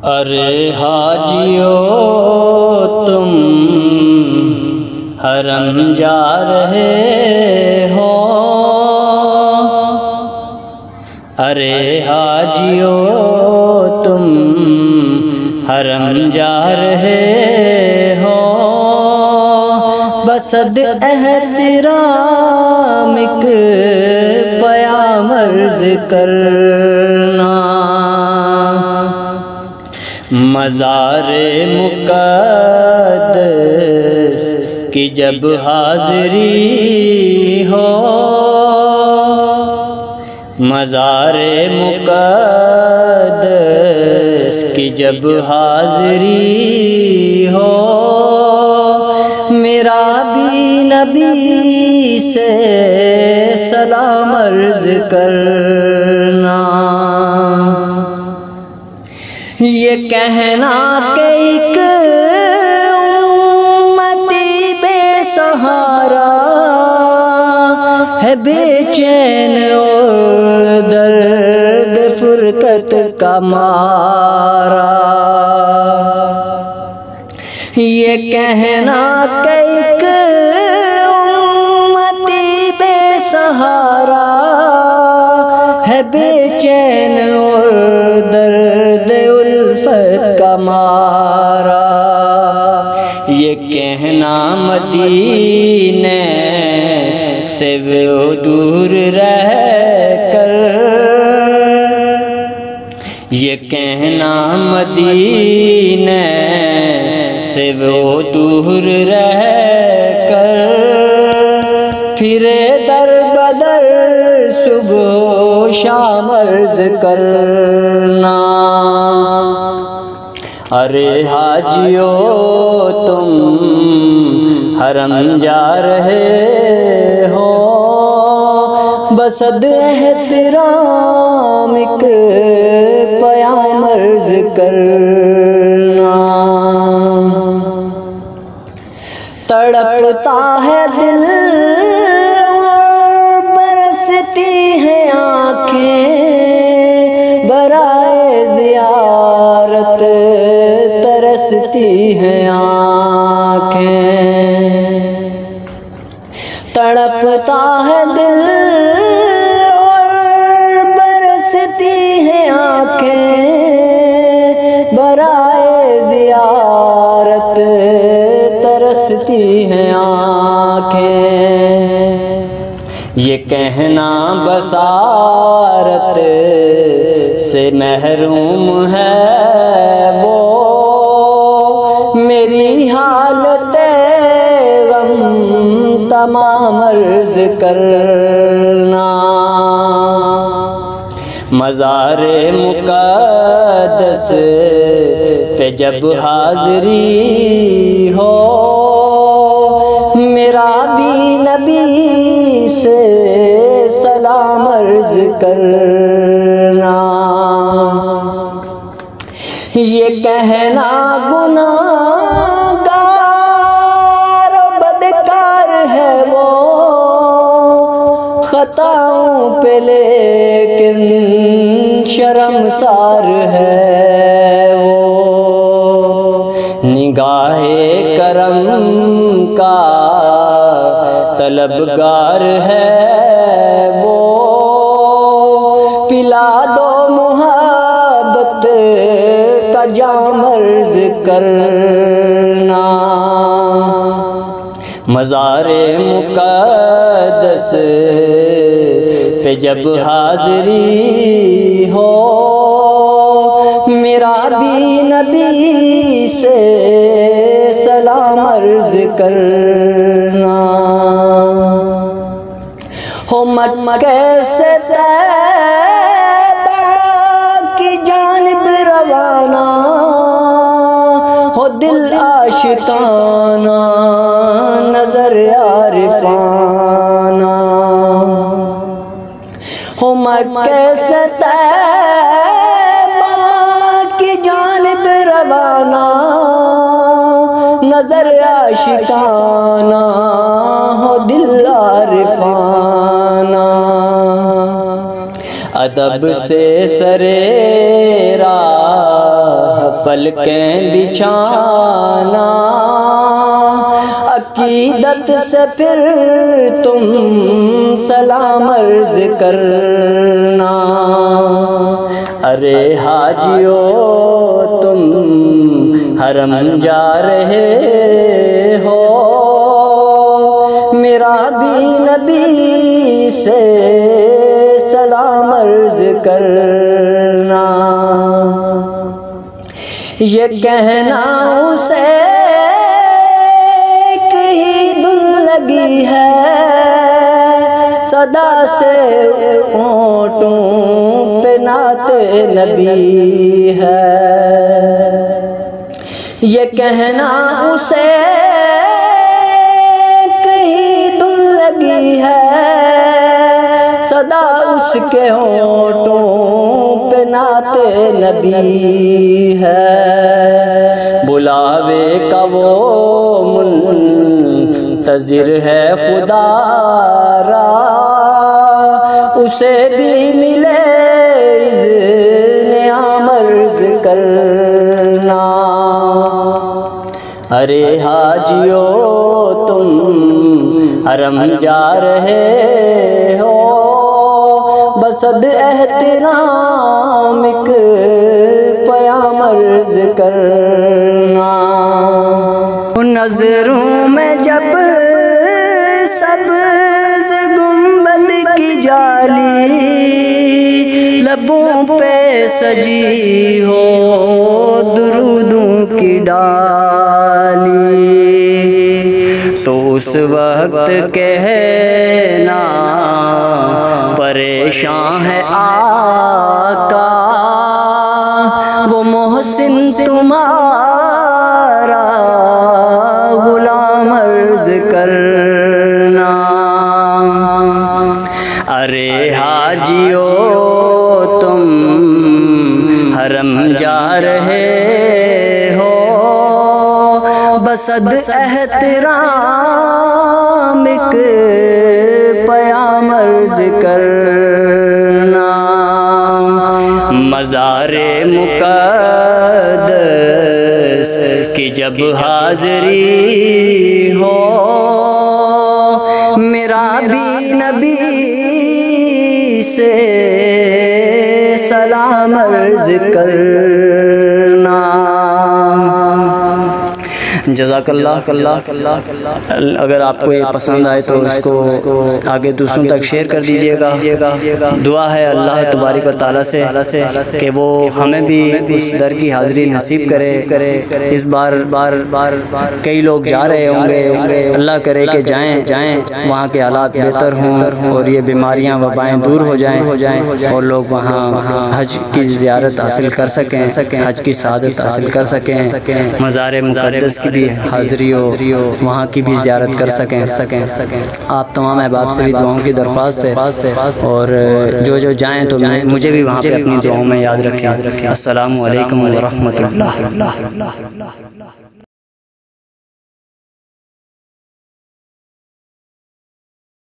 अरे हाजियो तुम हरम जा रहे हो। अरे हाजियो तुम हरम जा रहे हो। बसद एहतिराम एक प्याम अर्ज़ करना। मज़ारे मुक़द्दस की जब हाज़री हो। मज़ारे मुक़द्दस की जब हाज़री हो। मेरा भी नबी से सलाम अर्ज़ करना। ये कहना कि एक उम्मती बेसहारा है, बेचैन और दर्द फुरकत का मारा। ये कहना कि एक उम्मती बेसहारा है, बेचैन और दर्द उल्फत का मारा। ये कहना मदीने से वो दूर रह कर, ये कहना मदीने से वो दूर रह कर, फिरे दर बदर सुबह शाम अर्ज़ करना। अरे हाजियो तुम हरम जा रहे हो। बसद एहतिराम एक प्याम अर्ज़ करना। तड़पता है दिल बरसती है आँखें, बराए ज़ियारत तरसती हैं आँखें। तड़पता है दिल और बरसती हैं आँखें, बराए ज़ियारत तरसती हैं आँखें। ये कहना बसारत से महरूम है वो, मेरी हालत गम तमाम अर्ज़ करना। मज़ारे मुक़द्दस पे जब हाज़री हो। मेरा भी नबी से सलाम अर्ज़ करना। ये कहना गुनाहगार बदकार है वो, खताओं पे लेकिन शर्मसार है वो। निगाहे करम का तलबगार है वो। पिला दो मोहब्बत का जाम अर्ज़ करना। मज़ारे मुक़द्दस पे जब हाज़री हो। मेरा भी नबी से सलाम अर्ज़ करना। हो मक्के से तैबा की जानिब रवाना, हो दिल आशिकाना नज़र आरिफाना। हो मक्के से तैबा की जानिब रवाना, नज़र आशिकाना हो दिल आरिफाना। अदब से सरे राह पलकें बिछाना, अकीदत से फिर तुम सलाम अर्ज करना। अरे हाजियो तुम हरम जा रहे हो, मेरा भी नबी से सलाम अर्ज करना। ये कहना उसे ही धुन लगी है, सदा से होठों पे नाते नबी है। ये कहना उसे कहीं धुन लगी है, सदा उसके होठों पे नाते नबी है। बुलावे का वो मुंतज़िर है खुदारा, उसे भी मिले इज़्ने आमर्ज़ करना। अरे हाजियो तुम हरम जा रहे हो, बसद एहतिराम एक क़याम अर्ज़ करना। नज़रों में जब सब्ज़ गुंबद की जाली, लबों पे सजी हो दुरूदों की डाली, तो उस वक्त कहना परेशान है आका, वो मोहसिन तुम्हारा गुलाम अर्ज़ करना। अरे हाजियो तुम हरम जा रहे हो, बसद एहतिराम एक क़याम अर्ज़ करना। मज़ारे मुक़द्दस की जब हाज़री हो, मेरा भी नबी से सलाम अर्ज़ करना। जज़ाकल्लाह। अगर आपको ये पसंद आए तो इसको आगे दूसरों तक शेयर कर दीजिएगा। दुआ है अल्लाह तबारक व तआला से कि वो हमें भी उस दर की हाज़िरी नसीब करे। इस बार कई लोग जा रहे होंगे, अल्लाह करे कि जाएं वहाँ के हालात बेहतर हों और ये बीमारियाँ वबाएँ दूर हो जाएं और लोग वहाँ हज की ज़ियारत हासिल कर सकें, हज की सआदत हासिल कर सकें, मज़ार मुक़द्दस की भी हाज़िरी हो, वहाँ की भी ज़ियारत कर सकें। आप तमाम अहबाब से भी दुआओं की दरख्वास्त है और जो जाएँ तो मुझे भी वहाँ पे अपनी दुआओं में याद रखें। अस्सलामु अलैकुम व रहमतुल्लाह।